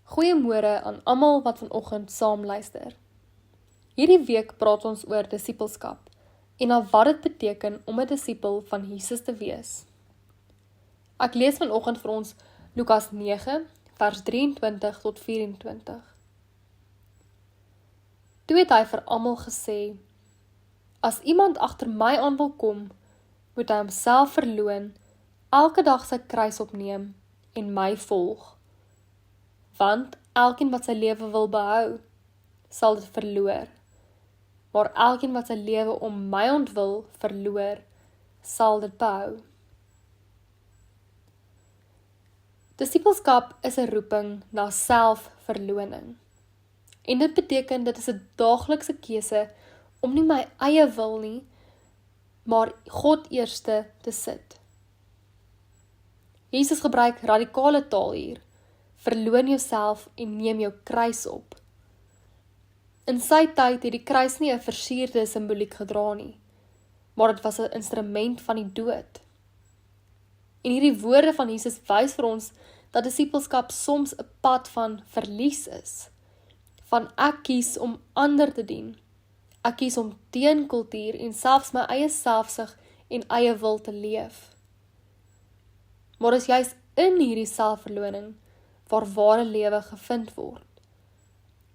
Goeiemôre aan almal wat vanoggend saam luister. Hierdie week praat ons oor disippelskap en na wat dit beteken om 'n disipel van Jesus te wees. Ek lees vanoggend vir ons Lukas 9 vers 23 tot 24. Toe het hy vir almal gesê: As iemand agter my aan wil kom, moet hy homself verloon, elke dag sy kruis opneem en my volg. Want elkeen wat sy lewe wil behou, sal dit verloor. Maar elkeen wat sy lewe om my ontwil verloor, sal dit behou. Disippelskap is 'n roeping na selfverloning. En dit beteken dit is 'n daaglikse keuse om nie my eie wil nie, maar God eerste te sit. Jesus gebruik radikale taal hier. Verloon jouself en neem jou kruis op. In sy tyd het die kruis nie 'n versierde simboliek gedra nie, maar dit was 'n instrument van die dood. En hierdie woorde van Jesus wys vir ons dat disippelskap soms 'n pad van verlies is. Van ek kies om ander te dien. Ek kies om teen kultuur en selfs my eie selfsug en eie wil te leef. Maar is juis in hierdie selfverloning waar ware lewe gevind word.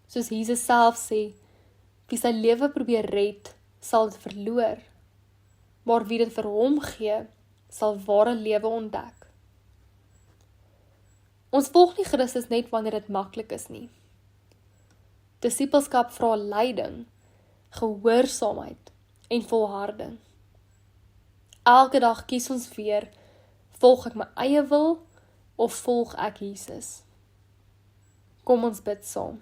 Soos Jesus self sê, wie sy lewe probeer red, sal dit verloor, maar wie dit vir hom gee, sal ware lewe ontdek. Ons volg nie Christus net wanneer dit maklik is nie. Disippelskap vra lyding, gehoorsaamheid en volharding. Elke dag kies ons weer, volg ek my eie wil, of volg ek Jesus? Kom ons bid saam.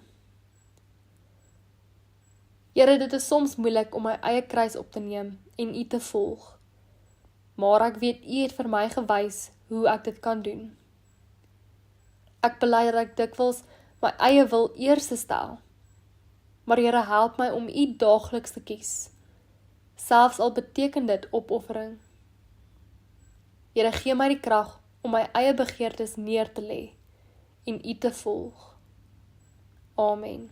Here, dit is soms moeilik om my eie kruis op te neem en U te volg. Maar ek weet U het vir my gewys hoe ek dit kan doen. Ek bely dat ek dikwels my eie wil eerste stel. Maar Here, help my om U daagliks te kies. Selfs al beteken dit opoffering. Here, gee my die krag om my eie begeertes neer te lê en U te volg. Amen.